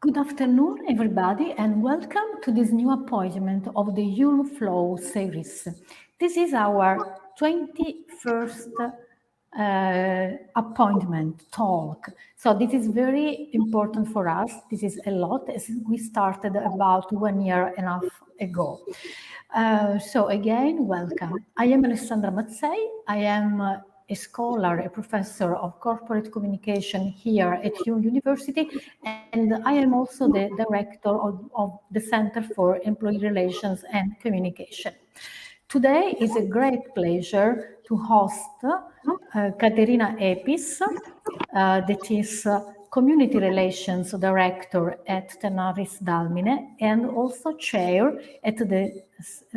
Good afternoon, everybody, and welcome to this new appointment of the IULM Flow series. This is our 21st appointment talk. So this is very important for us. This is a lot, as we started about 1 year and a half ago. So again, welcome. I am Alessandra Mazzei. I am a scholar, a professor of corporate communication here at IULM University, and I am also the director of the Center for Employee Relations and Communication. Today is a great pleasure to host Caterina Epis, that is Community Relations Director at TenarisDalmine and also Chair at the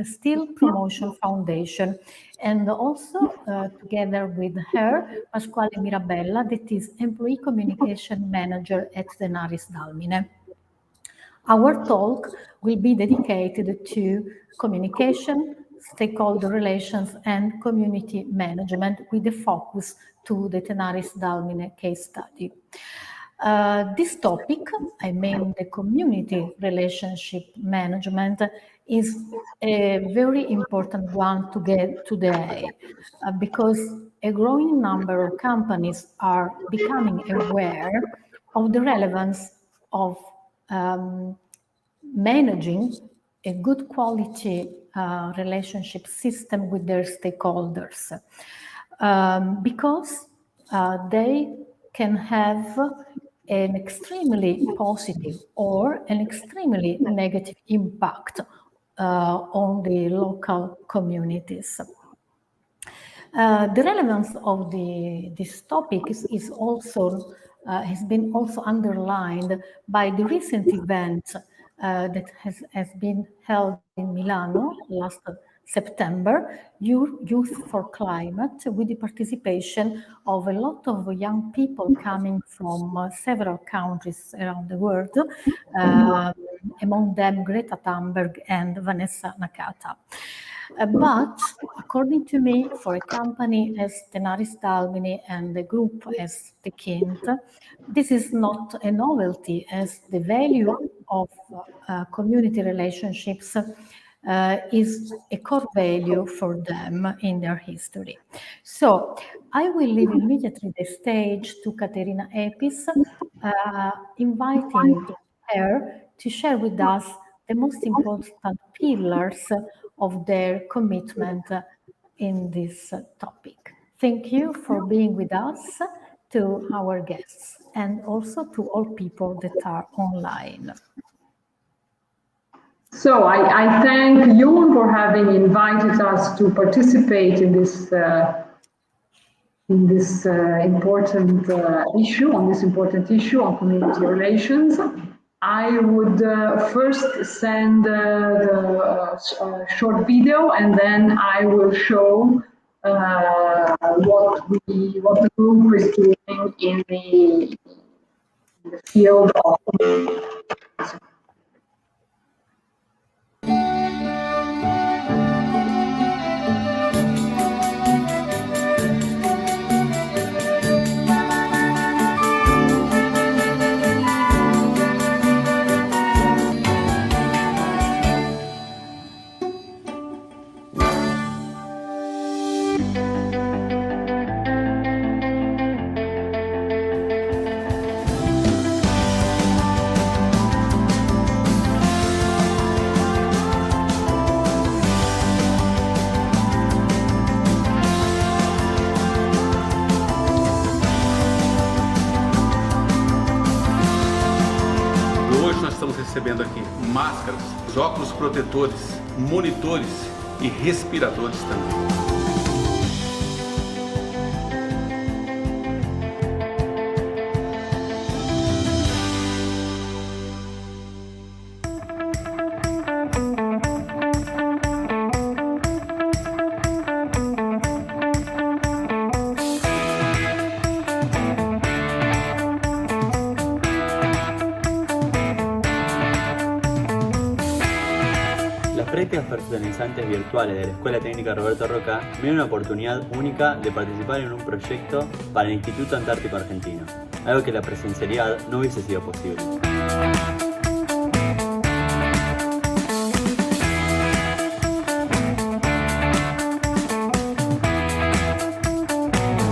Still Promotion Foundation, and also together with her, Pasquale Mirabella, that is Employee Communication Manager at TenarisDalmine. Our talk will be dedicated to communication, stakeholder relations, and community management with a focus to the TenarisDalmine case study. This topic, I mean the community relationship management, is a very important one to get today because a growing number of companies are becoming aware of the relevance of managing a good quality relationship system with their stakeholders, because they can have an extremely positive or an extremely negative impact on the local communities. The relevance of this topic is also has been also underlined by the recent event that has been held in Milano last September, Youth for Climate, with the participation of a lot of young people coming from several countries around the world, among them Greta Thunberg and Vanessa Nakata. But according to me, for a company as TenarisDalmine and a group as the Kind, this is not a novelty, as the value of community relationships is a core value for them in their history. So I will leave immediately the stage to Caterina Epis, inviting her to share with us the most important pillars of their commitment in this topic. Thank you for being with us, to our guests, and also to all people that are online. So I thank you for having invited us to participate in this important issue, on community relations. I would first send the short video, and then I will show what the group is doing in the field of communication. Estamos recebendo aqui máscaras, óculos protetores, monitores e respiradores também. prácticas fertilizantes virtuales de la Escuela Técnica Roberto Roca me dio una oportunidad única de participar en un proyecto para el Instituto Antártico Argentino, algo que la presencialidad no hubiese sido posible.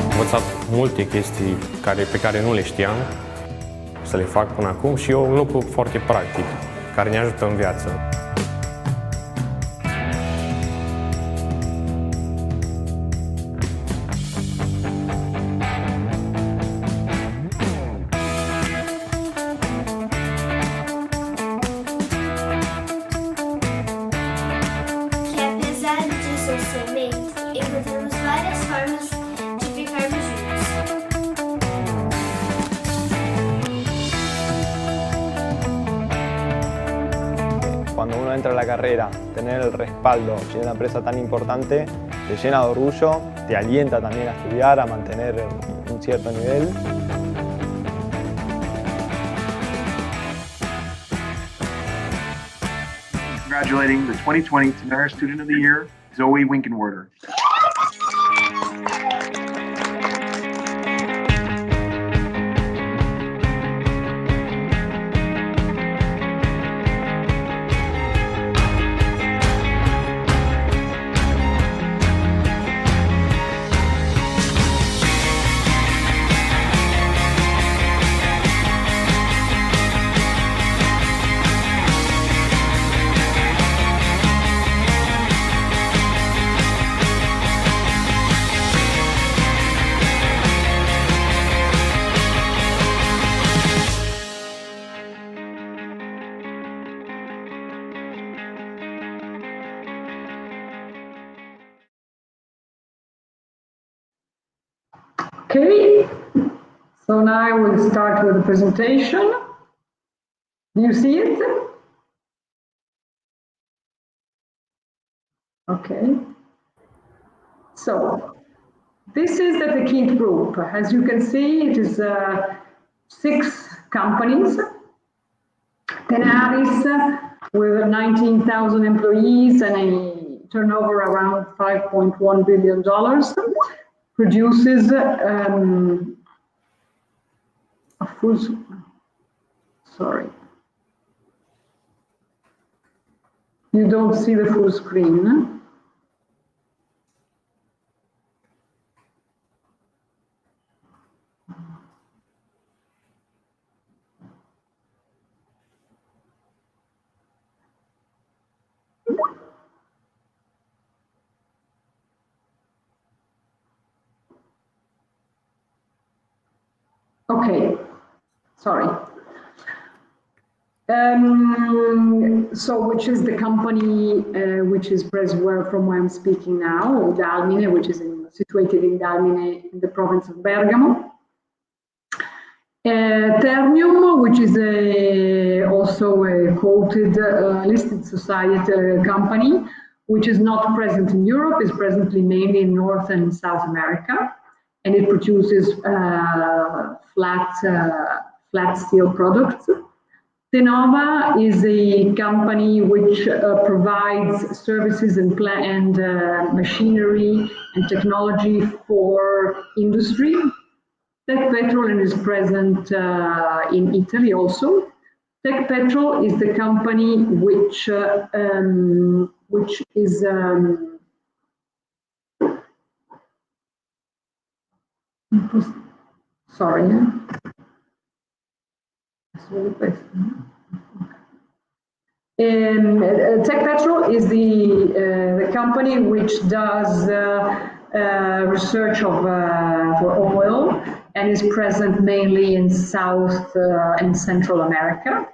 Am învățat multe chestii pe care nu le știam să le fac până acum și e un lucru foarte practic care ne ajută în viață. Que apesar disso semente, encontramos várias formas de ficarmos juntos. Cuando uno entra a la carrera, tener el respaldo de una empresa tan importante te llena de orgullo, te alienta también a estudiar, a mantener un cierto nivel. Congratulating the 2020 Tenaris Student of the Year, Zoe Winkenwerder. Okay, so now I will start with the presentation. Do you see it? Okay. So, this is the Tekint Group. As you can see, it is 6 companies. Tenaris, with 19,000 employees and a turnover around $5.1 billion, produces a full, sorry, you don't see the full screen. Okay, sorry. So which is the company which is present from where I'm speaking now, Dalmine, which is situated in Dalmine in the province of Bergamo. Ternium, which is also a quoted listed society company, which is not present in Europe, is presently mainly in North and South America, and it produces flat steel products. Tenova is a company which provides services and machinery and technology for industry. Tech Petrol is present in Italy also. Tech Petrol is the company which is sorry. Tech Petrol is the company which does research for oil and is present mainly in South and Central America.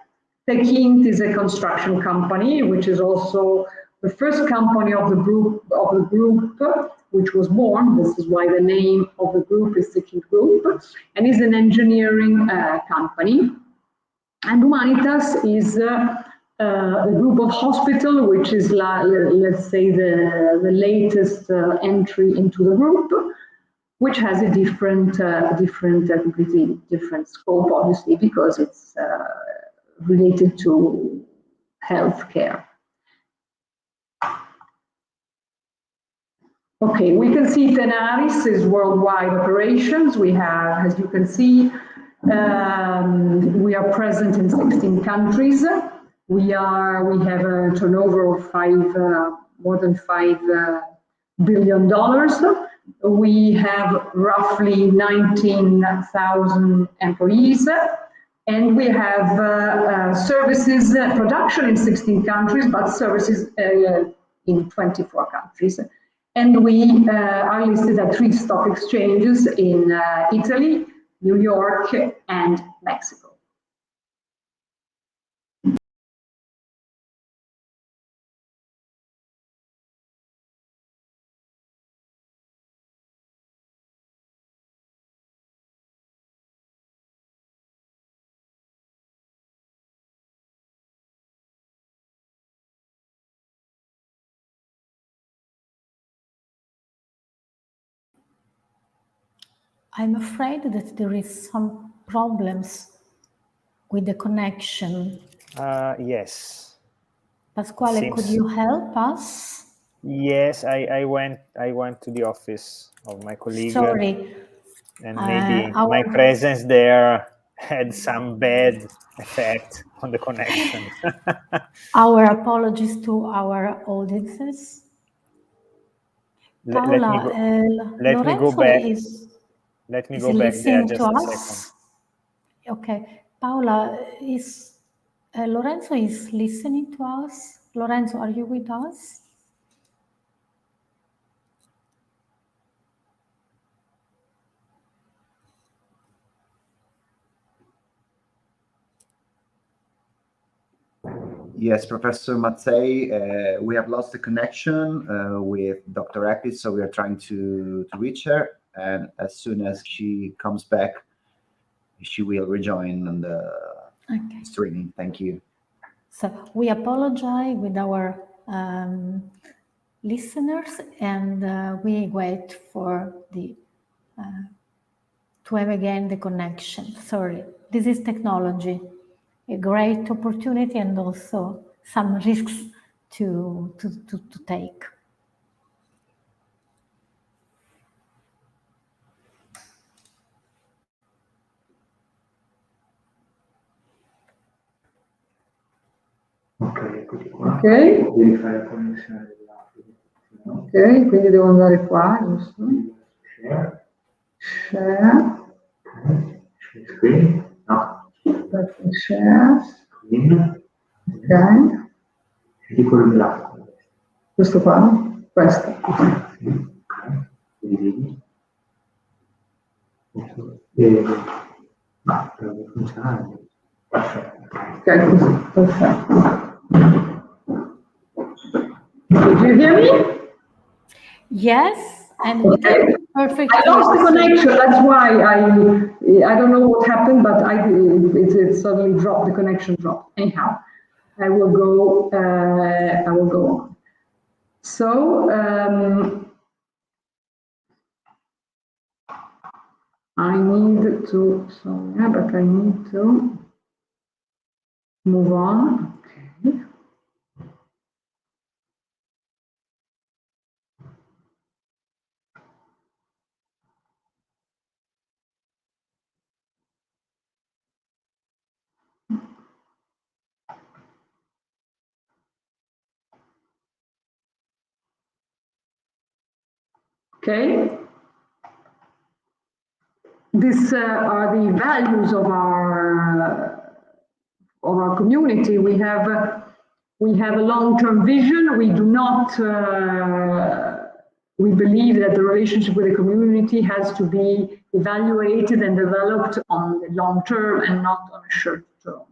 Tekint is a construction company, which is also the first company of the group, which was born. This is why the name of the group is Tekint Group, and is an engineering company. And Humanitas is a group of hospital, which is, let's say, the latest entry into the group, which has a completely different scope, obviously, because it's related to healthcare. Okay, we can see Tenaris is worldwide operations. We have, as you can see, we are present in 16 countries. We have a turnover of more than $5 billion. We have roughly 19,000 employees, and we have services, production in 16 countries, but services in 24 countries. And we are listed at 3 stock exchanges in Italy, New York, and Mexico. I'm afraid that there is some problems with the connection. Yes. Pasquale, could you help us? Yes, I went to the office of my colleague. Sorry. And maybe my presence there had some bad effect on the connection. Our apologies to our audiences. Paola, let me go back. Let me go back there just a second. Okay, Paola, Lorenzo is listening to us. Lorenzo, are you with us? Yes, Professor Mazzei, we have lost the connection with Dr. Epi, so we are trying to reach her, and as soon as she comes back, she will rejoin the streaming. Thank you. So we apologize with our listeners, and we wait for to have again the connection. Sorry, this is technology. A great opportunity and also some risks to take. Ok, quindi devo andare qua, giusto? Share. Screen. No. Share. Ok. Di quello là. Questo qua? Questo. Ma deve funzionare. Ok, così, perfetto. Did you hear me? Yes, and we can perfectly. I lost the connection. That's why I don't know what happened, but it suddenly dropped. The connection dropped. Anyhow, I will go on. So I need to. So yeah, but I need to move on. Okay. Okay. These are the values of our community. We have a long-term vision. We do not. We believe that the relationship with the community has to be evaluated and developed on the long term and not on a short term.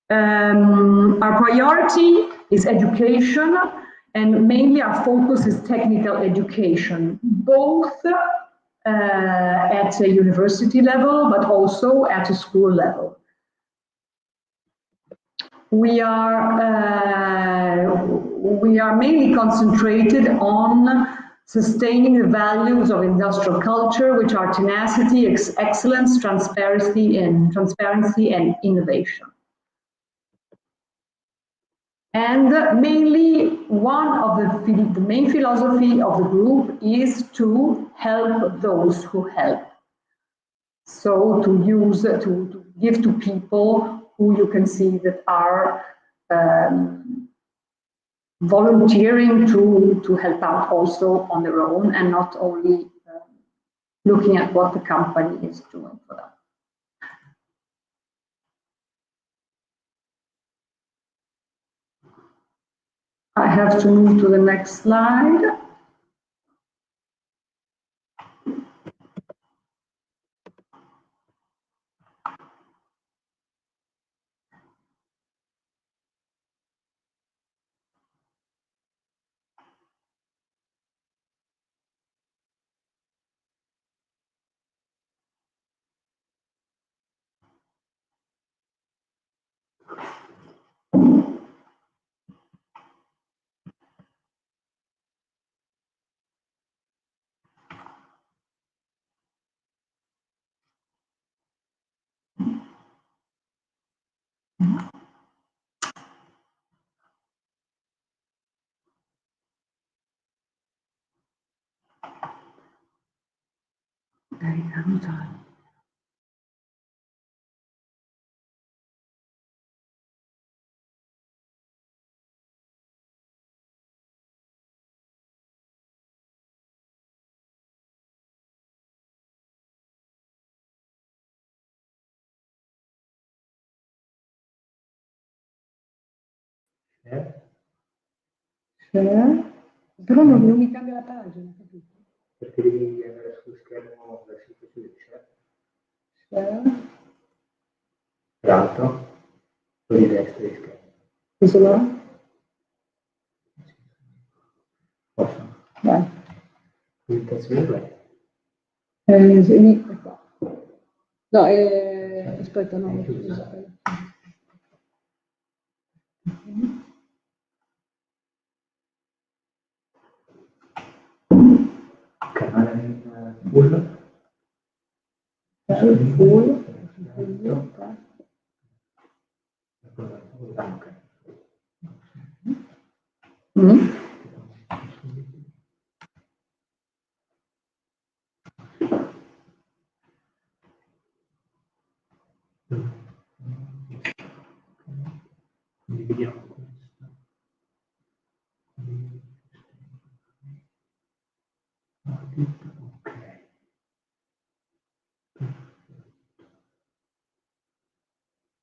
Our priority is education, and mainly our focus is technical education, both at a university level, but also at a school level. We are mainly concentrated on sustaining the values of industrial culture, which are tenacity, excellence, transparency, and innovation. And mainly one of the main philosophy of the group is to help those who help. So to give to people who you can see that are volunteering to help out also on their own and not only looking at what the company is doing for them. I have to move to the next slide. Però non mi cambia la pagina, capito? Perché devi andare sullo schermo del sito di share. L'altro, quello di destra di schermo. Questo là? Posso? Vai. Presentazione play. Qua. No, aspetta, no. Canale in full. Full. Dividiamo questo.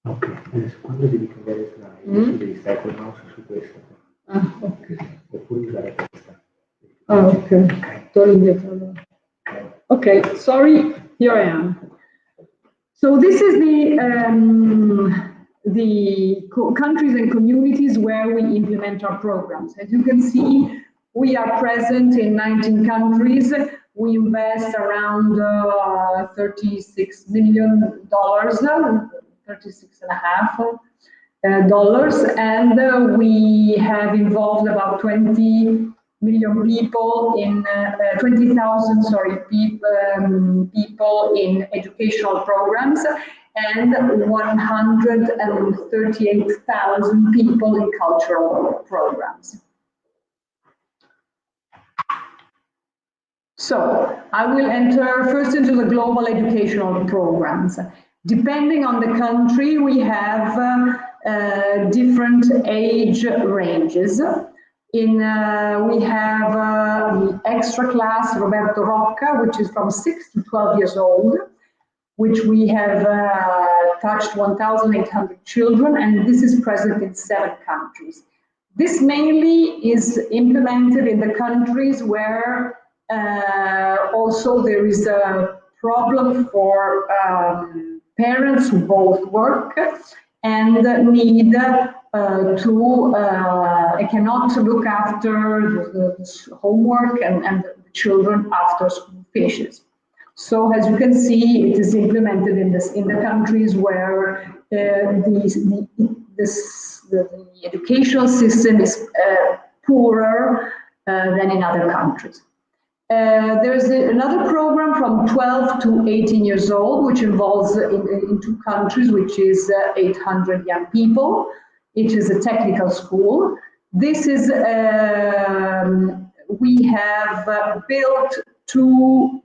Ok, adesso quando devi cambiare slide, devi stare col mouse su questo. Ah, ok. Oppure usare questa. Ah, ok. Torno indietro. Okay, sorry, here I am. So this is the countries and communities where we implement our programs. As you can see, we are present in 19 countries. We invest around $36 million, $36.5 dollars, and we have involved about 20 million people in 20,000, people in educational programs, and 138,000 people in cultural programs. So I will enter first into the global educational programs. Depending on the country, we have different age ranges. We have the extra class Roberto Rocca, which is from 6 to 12 years old, which we have touched 1,800 children, and this is present in 7 countries. This mainly is implemented in the countries where also there is a problem for parents who both work and need cannot look after the homework and the children after school finishes. So as you can see, it is implemented in the countries where the educational system is poorer than in other countries. There's another program from 12 to 18 years old, which involves in 2 countries, which is 800 young people. It is a technical school. This is, we have built 2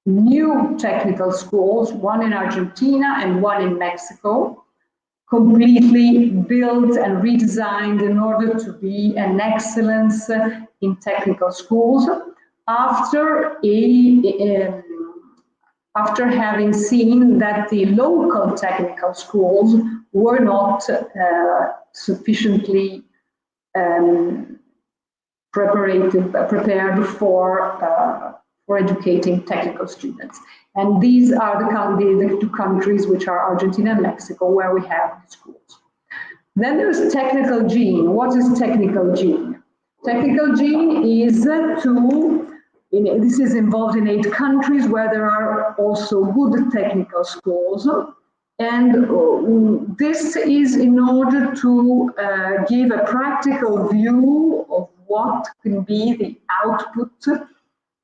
new technical schools, one in Argentina and one in Mexico, completely built and redesigned in order to be an excellence in technical schools after having seen that the local technical schools were not sufficiently prepared for educating technical students. And these are the 2 countries, which are Argentina and Mexico, where we have the schools. Then there's technical gene. What is technical gene? Technical gene is this is involved in 8 countries where there are also good technical schools. And this is in order to give a practical view of what can be the output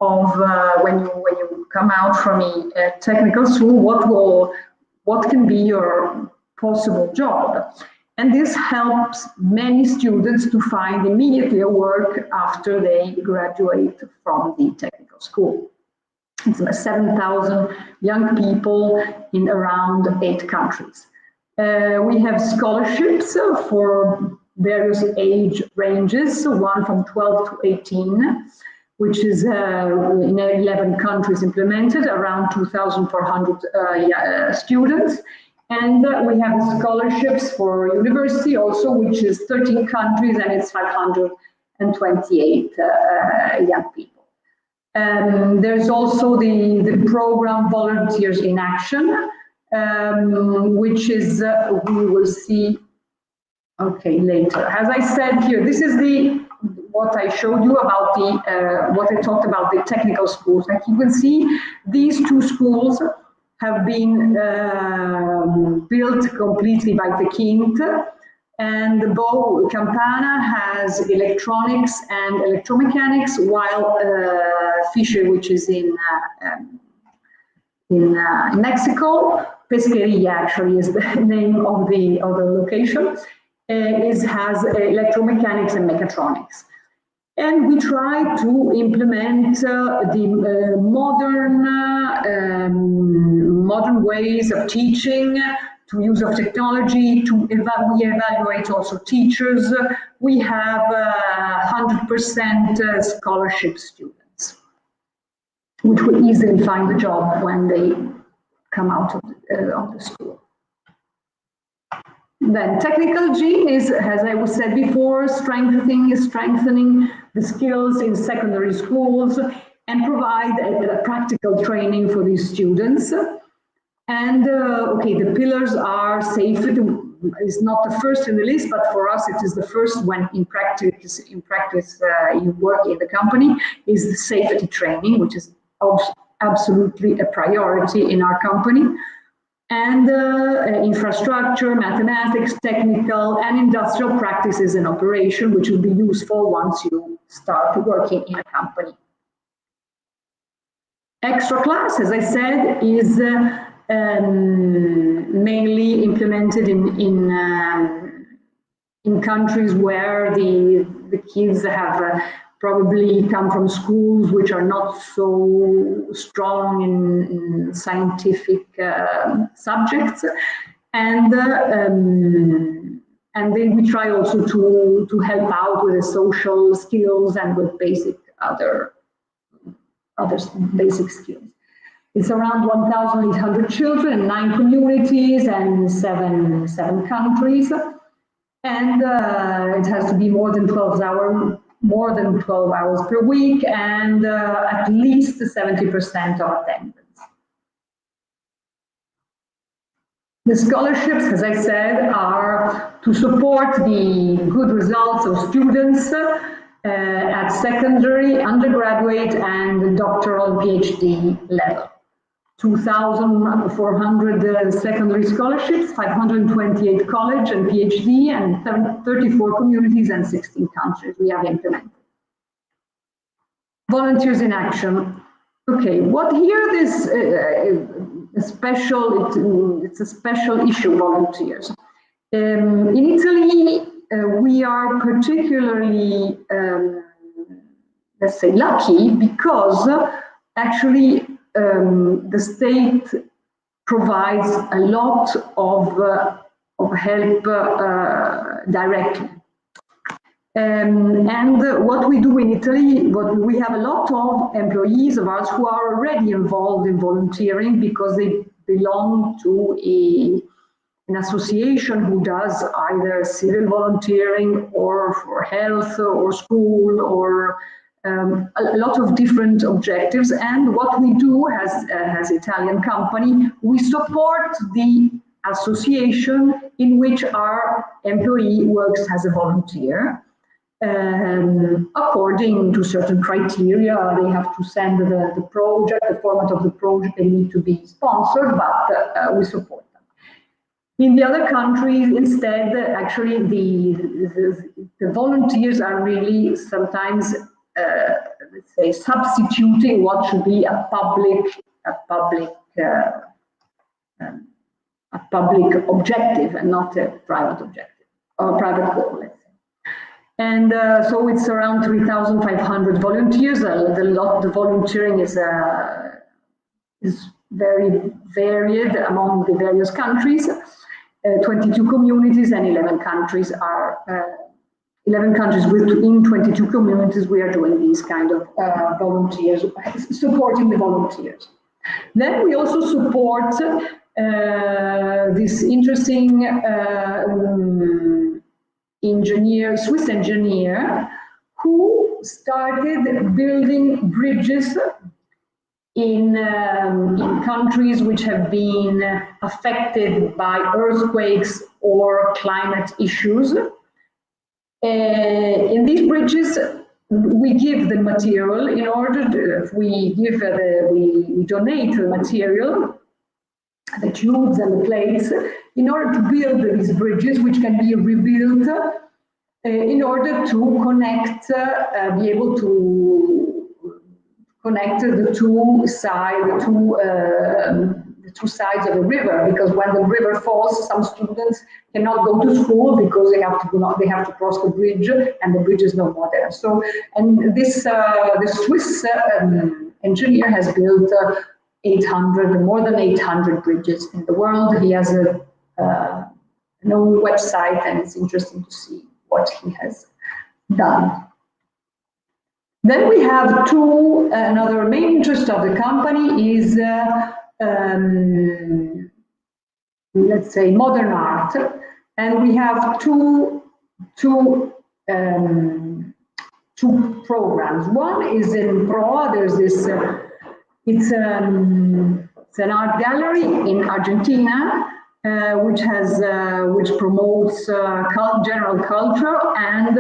of when you come out from a technical school, what can be your possible job. And this helps many students to find immediately a work after they graduate from the technical school. It's about 7,000 young people in around 8 countries. We have scholarships for various age ranges, one from 12 to 18, which is in 11 countries implemented, around 2,400 students. And we have scholarships for university also, which is 13 countries, and it's 528 young people. There's also the program Volunteers in Action, which is, we will see, okay, later. As I said here, this is what I showed you about what I talked about, the technical schools. Like you can see, these 2 schools have been built completely by the Kint, and both Campana has electronics and electromechanics, while Fisher, which is in Mexico, Pesqueria actually is the name of the location, has electromechanics and mechatronics. And we try to implement the modern ways of teaching, to use of technology, we evaluate also teachers. We have 100% scholarship students, which will easily find a job when they come out of the school. Then technical gene is, as I said before, strengthening the skills in secondary schools and provide a practical training for these students. And okay, the pillars are safety. It's not the first in the list, but for us it is the first when in practice you work in the company, is the safety training, which is absolutely a priority in our company. And infrastructure, mathematics, technical and industrial practices and operation, which will be useful once you start working in a company. Extra class, as I said, is mainly implemented in countries where the kids have probably come from schools which are not so strong in scientific subjects, and then we try also to help out with the social skills and with basic other basic skills. It's around 1,800 children in 9 communities and seven countries, and it has to be more than 12 hours per week, and at least 70% of attendance. The scholarships, as I said, are to support the good results of students at secondary, undergraduate, and doctoral PhD level. 2,400 secondary scholarships, 528 college and PhD, and 34 communities and 16 countries we have implemented. Volunteers in Action. Okay, what here is it's a special issue, volunteers. In Italy, we are particularly, let's say, lucky because actually the state provides a lot of help directly. And what we do in Italy, we have a lot of employees of ours who are already involved in volunteering because they belong to an association who does either civil volunteering or for health or school or a lot of different objectives. And what we do as Italian company, we support the association in which our employee works as a volunteer. According to certain criteria, they have to send the project, the format of the project, they need to be sponsored, but we support them. In the other countries, instead, actually, the volunteers are really sometimes, let's say, substituting what should be a public objective and not a private objective or private goal, let's say. And so it's around 3,500 volunteers. The volunteering is very varied among the various countries. 22 communities and 11 countries are 11 countries within 22 communities. We are doing these kind of volunteers, supporting the volunteers. Then we also support this interesting Swiss engineer who started building bridges in countries which have been affected by earthquakes or climate issues. In these bridges, we give the material in order to, we donate the material, the tubes and the plates, in order to build these bridges, which can be rebuilt in order to connect, be able to connect the two sides of the river, because when the river falls, some students cannot go to school because they have to cross the bridge, and the bridge is no more there. So, and this Swiss engineer has built more than 800 bridges in the world. He has an own website, and it's interesting to see what he has done. Then we have another main interest of the company is, let's say, modern art. And we have two programs. One is in Proa, there's this, it's an art gallery in Argentina, which promotes general culture and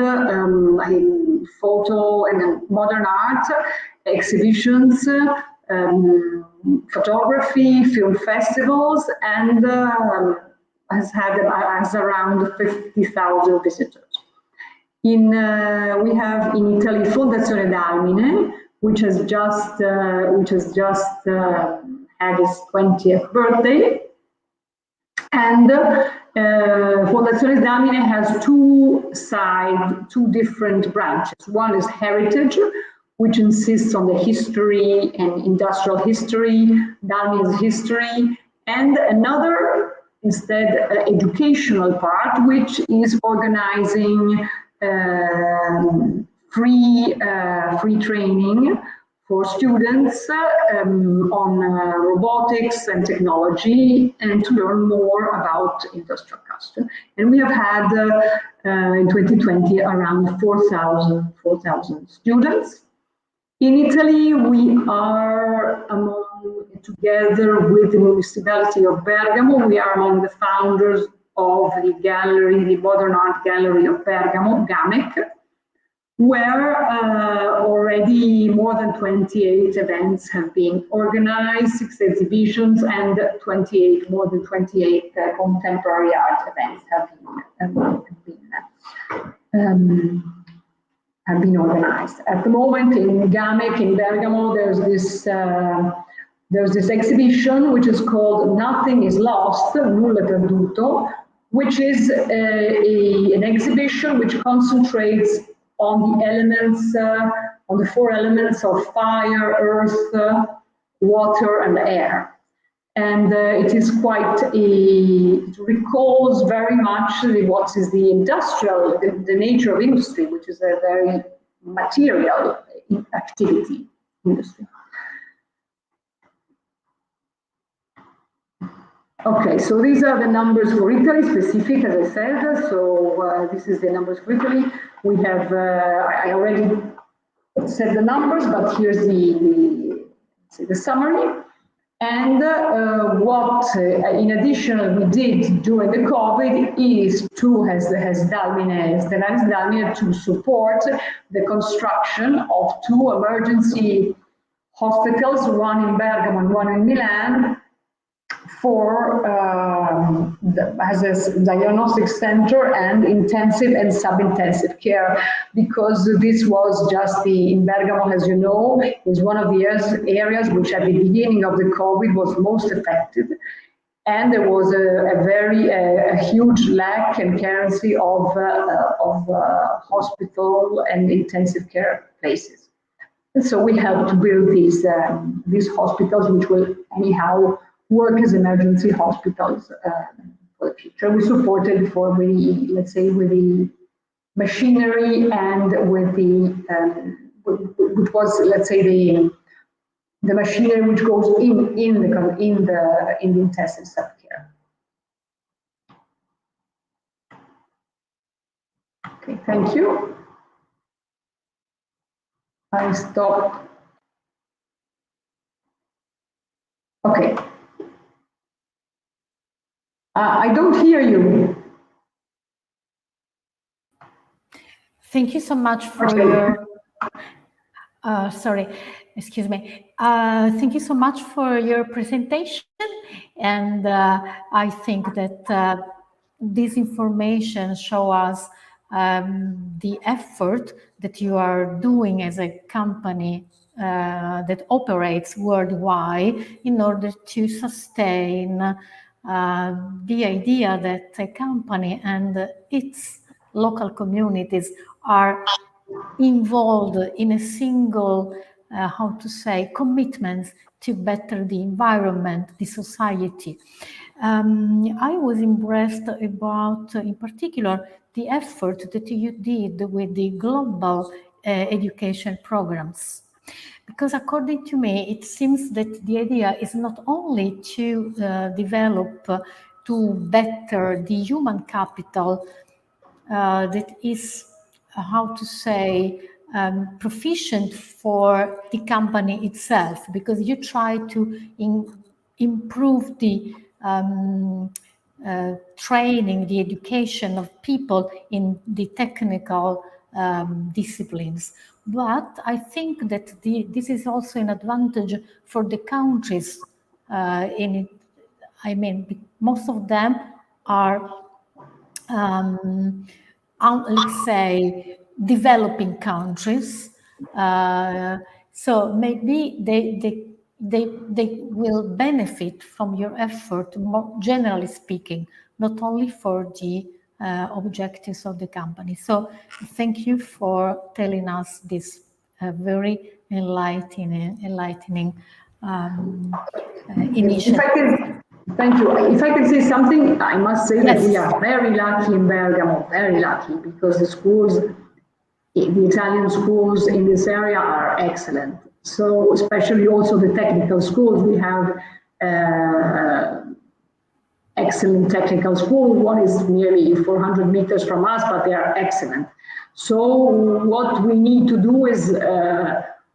photo and modern art exhibitions, photography, film festivals, and has around 50,000 visitors. We have in Italy TenarisDalmine, which has just had its 20th birthday. And TenarisDalmine has two different branches. One is heritage, which insists on the history and industrial history, Dalmine's history, and another, instead, educational part, which is organizing free training for students on robotics and technology, and to learn more about industrial custom. And we have had in 2020 around 4,000 students. In Italy, we are together with the municipality of Bergamo, we are among the founders of the gallery, the Modern Art Gallery of Bergamo, GAMEC, where already more than 28 events have been organized, 6 exhibitions, and more than 28 contemporary art events have been organized. At the moment in GAMEC in Bergamo, there's this exhibition which is called Nothing is Lost, Nulla Perduto, which is an exhibition which concentrates on the elements, on the 4 elements of fire, earth, water, and air. And it is it recalls very much what is the industrial, the nature of industry, which is a very material activity industry. Okay, so these are the numbers for Italy, specific, as I said. So this is the numbers for Italy. We have, I already said the numbers, but here's the summary. And what, in addition, we did during the COVID is to, as TenarisDalmine, to support the construction of 2 emergency hospitals, one in Bergamo and one in Milan, for as a diagnostic center and intensive and sub-intensive care, because this was just in Bergamo, as you know, is one of the areas which at the beginning of the COVID was most affected. And there was a huge lack and carency of hospital and intensive care places. And so we helped to build these hospitals, which will anyhow work as emergency hospitals for the future. We supported let's say, with the machinery and with which was, let's say, the machinery which goes in the intensive sub-care. Okay, thank you. I stop. Okay. I don't hear you. Thank you so much for your, sorry, excuse me. Thank you so much for your presentation. And I think that this information shows us the effort that you are doing as a company that operates worldwide in order to sustain the idea that a company and its local communities are involved in a single, how to say, commitment to better the environment, the society. I was impressed about, in particular, the effort that you did with the global education programs. Because according to me, it seems that the idea is not only to develop to better the human capital that is, how to say, proficient for the company itself, because you try to improve the training, the education of people in the technical disciplines. But I think that this is also an advantage for the countries I mean, most of them are, let's say, developing countries. So maybe they will benefit from your effort, more generally speaking, not only for the objectives of the company. So thank you for telling us this very enlightening initiative. Thank you. If I can say something, I must say that we are very lucky in Bergamo, very lucky, because the schools, the Italian schools in this area are excellent. So especially also the technical schools, we have excellent technical schools. One is nearly 400 meters from us, but they are excellent. So what we need to do is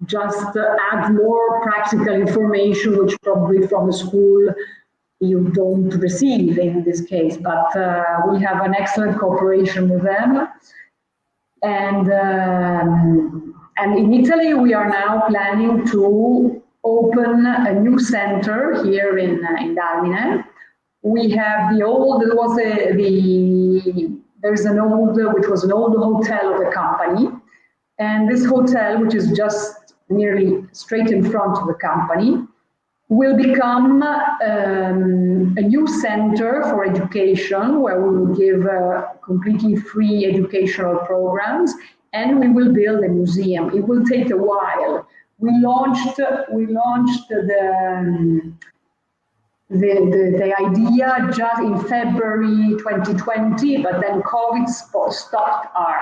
just add more practical information, which probably from a school you don't receive in this case, but we have an excellent cooperation with them. And in Italy, we are now planning to open a new center here in Dalmine. We have the old, which was an old hotel of the company. And this hotel, which is just nearly straight in front of the company, will become a new center for education where we will give completely free educational programs, and we will build a museum. It will take a while. We launched the idea just in February 2020, but then COVID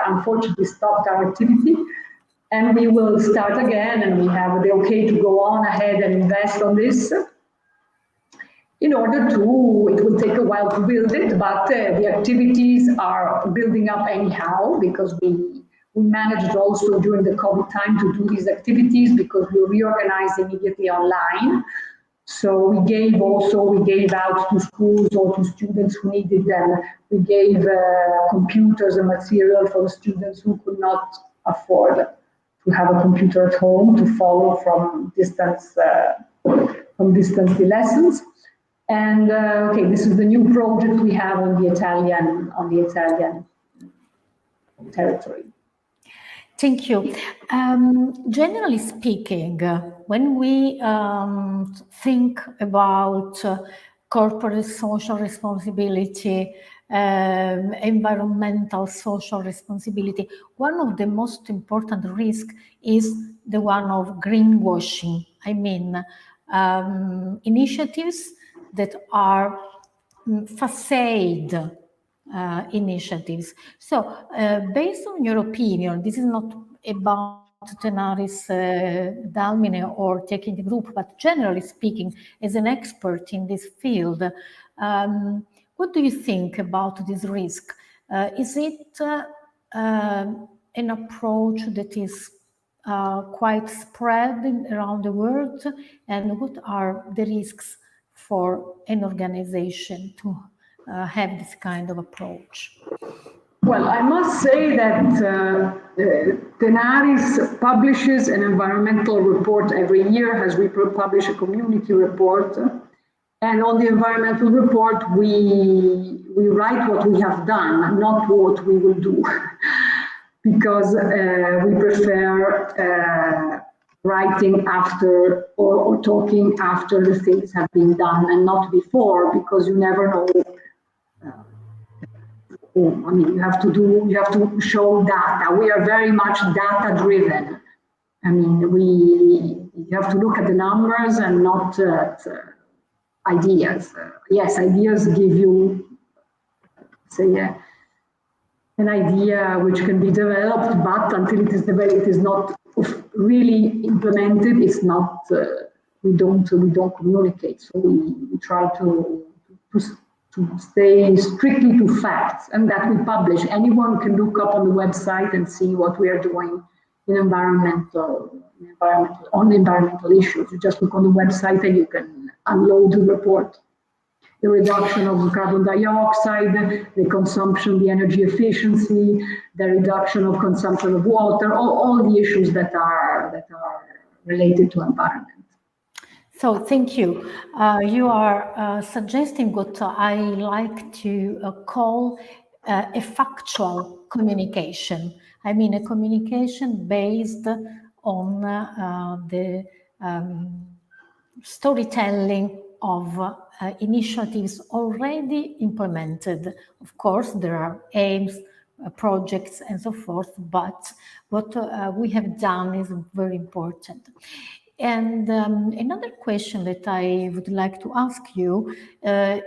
unfortunately stopped our activity. And we will start again, and we have the okay to go on ahead and invest on this. In order to, it will take a while to build it, but the activities are building up anyhow, because we managed also during the COVID time to do these activities because we reorganized immediately online. So we gave out to schools or to students who needed them. We gave computers and material for the students who could not afford to have a computer at home to follow from distance the lessons. And okay, this is the new project we have on the Italian territory. Thank you. Generally speaking, when we think about corporate social responsibility, environmental social responsibility, one of the most important risks is the one of greenwashing. I mean, initiatives that are facade initiatives. So, based on your opinion, this is not about TenarisDalmine or taking the group, but generally speaking, as an expert in this field, what do you think about this risk? Is it an approach that is quite spread around the world? And what are the risks for an organization to have this kind of approach? Well, I must say that Tenaris publishes an environmental report every year, as we publish a community report. And on the environmental report, we write what we have done, not what we will do, because we prefer writing after or talking after the things have been done and not before, because you never know. I mean, you have to show data. We are very much data driven. I mean, you have to look at the numbers and not at ideas. Yes, ideas give you, say, an idea which can be developed, but until it is developed, it is not really implemented. It's not. We don't communicate. So we try to stay strictly to facts, and that we publish. Anyone can look up on the website and see what we are doing in environmental issues. You just look on the website and you can unload the report. The reduction of carbon dioxide, the consumption, the energy efficiency, the reduction of consumption of water, all the issues that are related to environment. So thank you. You are suggesting what I like to call a factual communication. I mean, a communication based on the storytelling of initiatives already implemented. Of course, there are aims, projects, and so forth, but what we have done is very important. And another question that I would like to ask you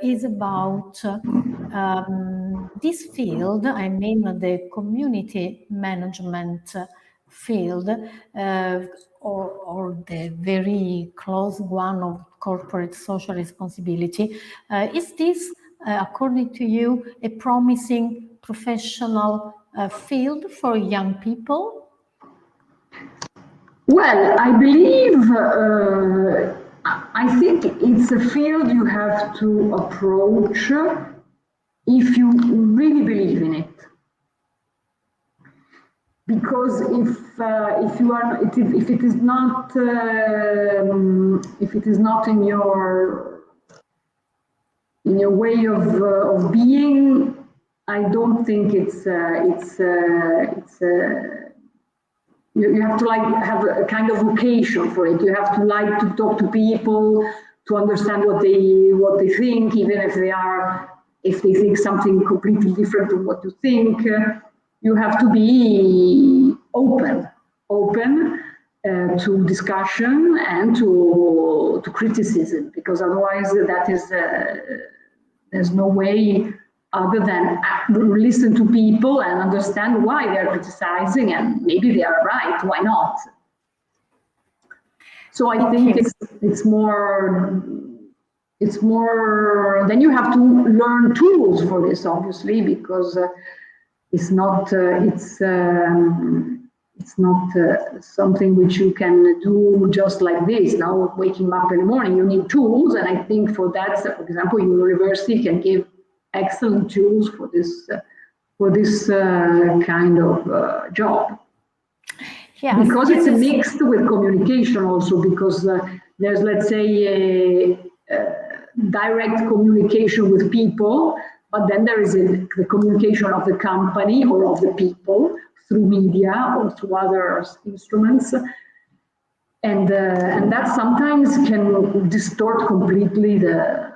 is about this field, I mean the community management field, or the very close one of corporate social responsibility. Is this, according to you, a promising professional field for young people? Well, I believe, I think it's a field you have to approach if you really believe in it. Because if it is not in your way of being, I don't think you have to like have a kind of vocation for it. You have to like to talk to people, to understand what they think, even if they think something completely different from what you think. You have to be open to discussion and to criticism, because otherwise there's no way other than listen to people and understand why they're criticizing, and maybe they are right, why not? So I think it's more, then you have to learn tools for this, obviously, because it's not something which you can do just like this. Now, waking up in the morning, you need tools, and I think for that, for example, university can give excellent tools for this kind of job. Yes, because it's mixed with communication also, because there's, let's say, direct communication with people, but then there is the communication of the company or of the people through media or through other instruments. And that sometimes can distort completely the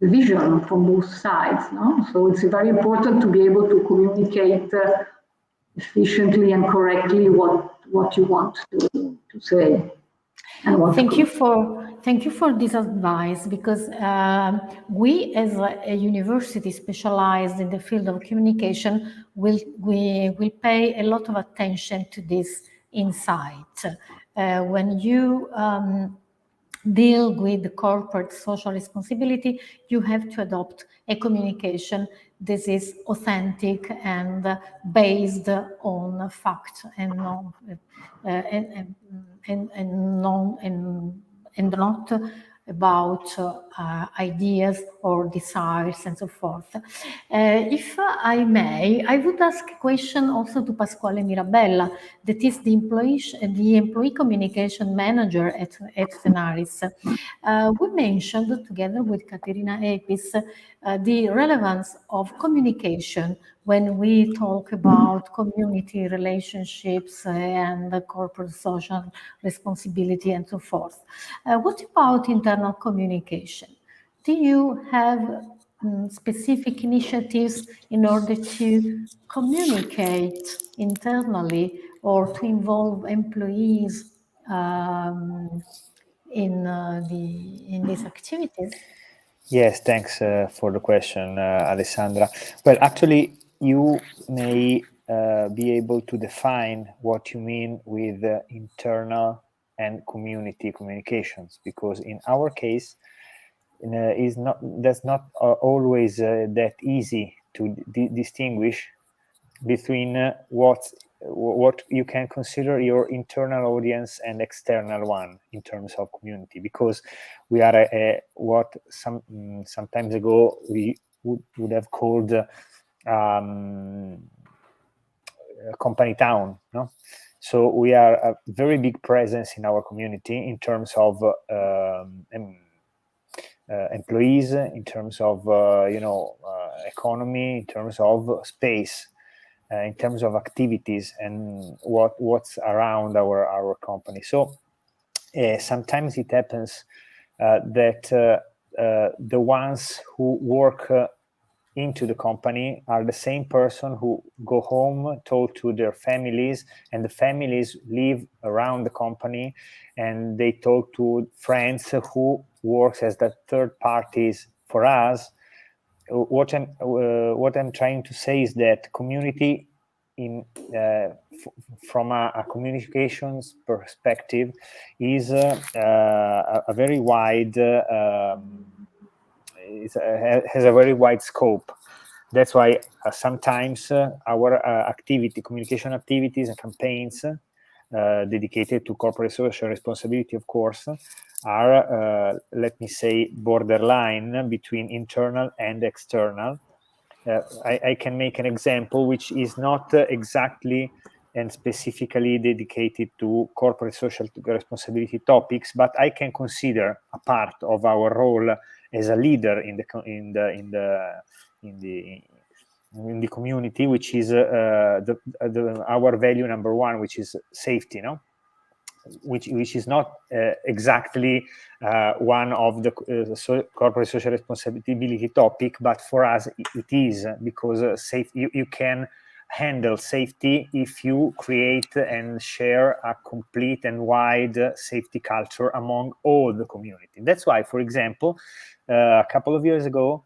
vision from both sides. No? So it's very important to be able to communicate efficiently and correctly what you want to say. And thank you for this advice, because we as a university specialized in the field of communication will pay a lot of attention to this insight. When you deal with the corporate social responsibility, you have to adopt a communication that is authentic and based on fact and not about ideas or desires and so forth. If I may, I would ask a question also to Pasquale Mirabella, that is the employee communication manager at Tenaris. We mentioned, together with Caterina Epis, the relevance of communication when we talk about community relationships and corporate social responsibility and so forth. What about internal communication? Do you have specific initiatives in order to communicate internally or to involve employees in these activities? Yes, thanks for the question, Alessandra. Well, actually, you may be able to define what you mean with internal and community communications, because in our case, that's not always that easy to distinguish between what you can consider your internal audience and external one in terms of community, because we are what sometimes ago we would have called company town, no? So we are a very big presence in our community in terms of employees, in terms of economy, in terms of space, in terms of activities and what's around our company. So sometimes it happens that the ones who work into the company are the same person who go home, talk to their families, and the families live around the company, and they talk to friends who works as the third parties for us. What I'm trying to say is that community, from a communications perspective, is a very wide. Has a very wide scope. That's why sometimes our communication activities and campaigns dedicated to corporate social responsibility, of course, are, let me say, borderline between internal and external. I can make an example which is not exactly and specifically dedicated to corporate social responsibility topics, but I can consider a part of our role as a leader in the community, which is our value number one, which is safety. No, which is not exactly one of the corporate social responsibility topic, but for us it is, because you can handle safety if you create and share a complete and wide safety culture among all the community. That's why, for example, a couple of years ago,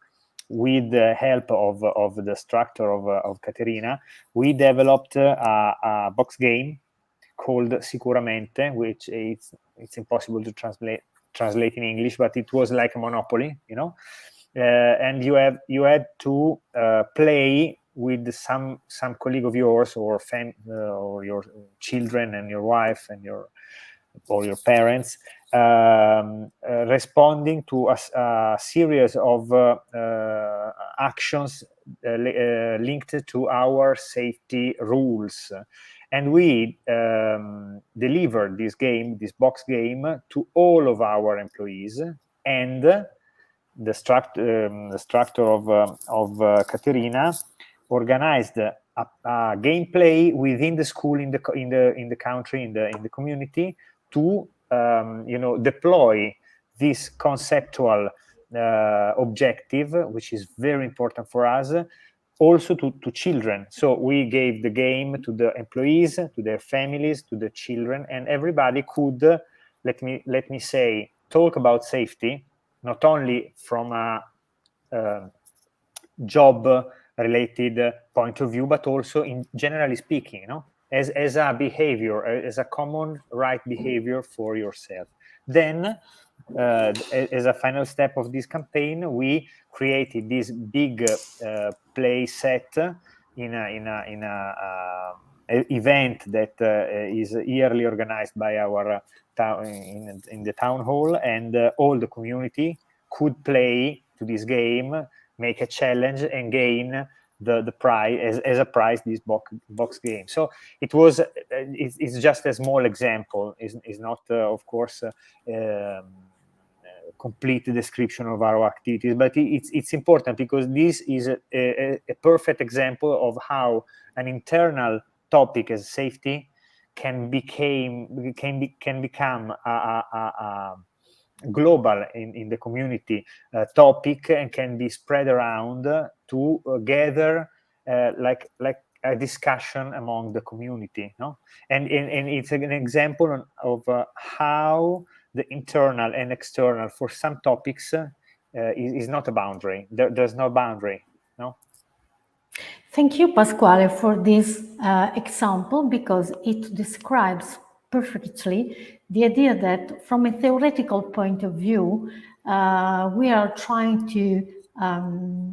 with the help of the structure of Caterina, we developed a box game called Sicuramente, which it's impossible to translate in English, but it was like a Monopoly, you know. And you had to play with some colleague of yours, or your children and your wife and your parents, responding to a series of actions linked to our safety rules. And we delivered this box game, to all of our employees, and the structure of Caterina organized a gameplay within the school, in the country, in the community, to deploy this conceptual objective, which is very important for us, also to children. So we gave the game to the employees, to their families, to the children, and everybody could, let me say, talk about safety, not only from a job related point of view, but also, in generally speaking, you know, as a behavior, as a common right behavior for yourself. Then, as a final step of this campaign, we created this big play set in a event that is yearly organized by our town, in the town hall, and all the community could play to this game, make a challenge, and gain the prize as a prize, this box game. So it was it's just a small example. Is not of course complete description of our activities, but it's important, because this is a perfect example of how an internal topic as safety can become a global in the community topic, and can be spread around to gather like a discussion among the community, no? And it's an example of how the internal and external for some topics is not a boundary. There's no boundary, no? Thank you, Pasquale, for this example, because it describes perfectly the idea that, from a theoretical point of view, we are trying to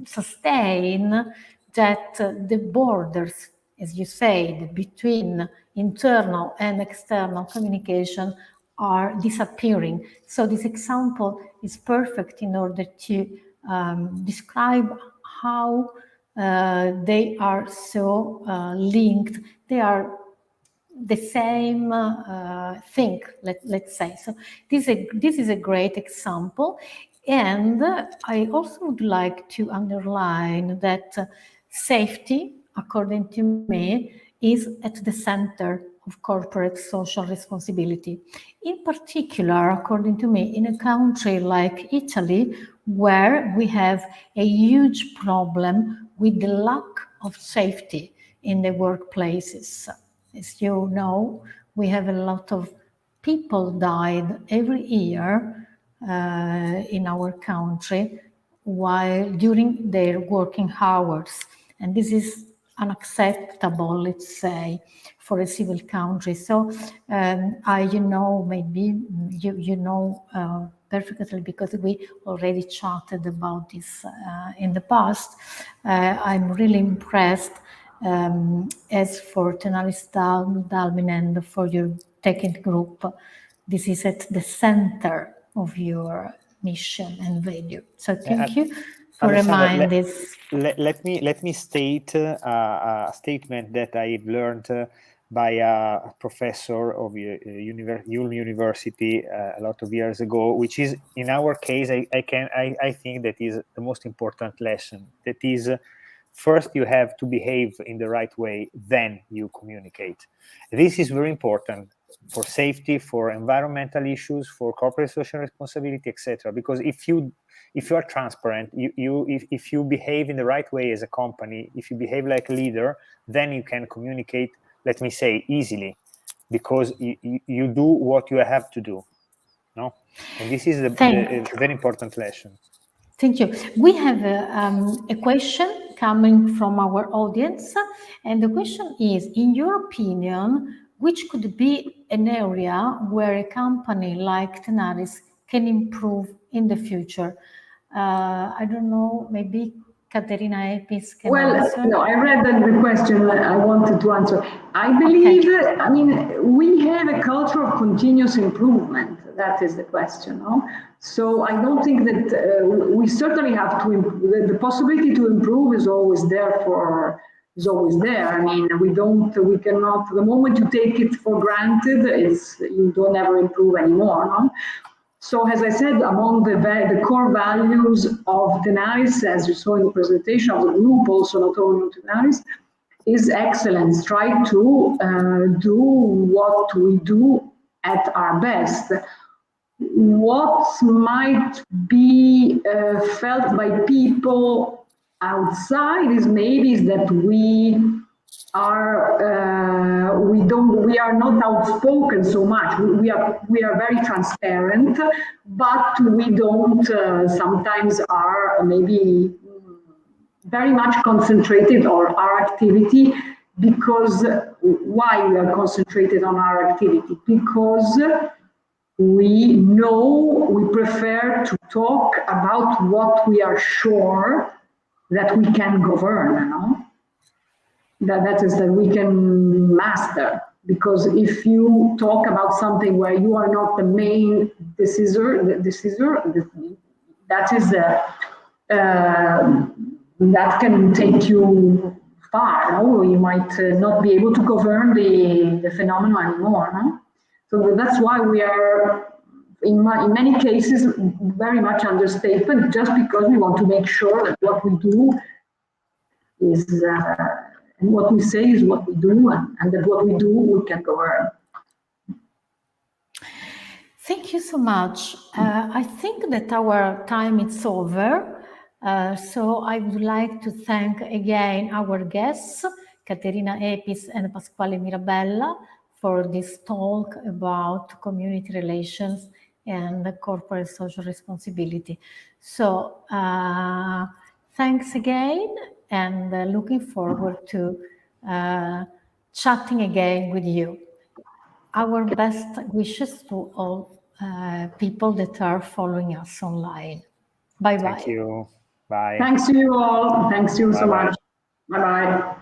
sustain that the borders, as you said, between internal and external communication are disappearing. So this example is perfect in order to describe how they are so linked. They are the same thing, let's say. So this is a great example. And I also would like to underline that safety, according to me, is at the center of corporate social responsibility. In particular, according to me, in a country like Italy, where we have a huge problem with the lack of safety in the workplaces. As you know, we have a lot of people died every year in our country while during their working hours. And this is unacceptable, let's say, for a civil country. So maybe you know perfectly, because we already chatted about this in the past. I'm really impressed as for TenarisDalmine and for your technical group. This is at the center of your mission and value. So thank you for reminding this. Let me state a statement that I've learned by a professor of IULM University a lot of years ago, which is, in our case, I think that is the most important lesson. That is, first you have to behave in the right way, then you communicate. This is very important. for safety, for environmental issues, for corporate social responsibility, etc. Because if you are transparent, if you behave in the right way as a company, if you behave like a leader, then you can communicate, let me say, easily, because you do what you have to do. No, and this is a very important lesson. Thank you. We have a question coming from our audience, and the question is, in your opinion, which could be an area where a company like Tenaris can improve in the future? I don't know, maybe Caterina Epis can answer. No, I read the question I wanted to answer. I believe, I mean, we have a culture of continuous improvement. That is the question. No? So I don't think that we certainly have to, the possibility to improve is always there I mean, we cannot, the moment you take it for granted, you don't ever improve anymore. No? So as I said, among the core values of Tenaris, as you saw in the presentation of the group, also not only Tenaris, is excellence. Try to do what we do at our best. What might be felt by people outside is that we are not outspoken so much. We are very transparent, but we don't sometimes are maybe very much concentrated on our activity. Because why we are concentrated on our activity? Because we know we prefer to talk about what we are sure that we can govern, no? That is that we can master. Because if you talk about something where you are not the main decisor, that is that can take you far. No? You might not be able to govern the phenomenon anymore. No? So that's why we are, in many cases, very much understatement, just because we want to make sure that what we do is, and what we say is what we do, and that what we do, we can govern. Thank you so much. I think that our time is over. So I would like to thank again our guests, Caterina Epis and Pasquale Mirabella, for this talk about community relations and corporate social responsibility. So thanks again, and looking forward to chatting again with you. Our best wishes to all people that are following us online. Bye-bye. Thank you. Bye. Thanks to you all. Thanks to you so much. Bye-bye.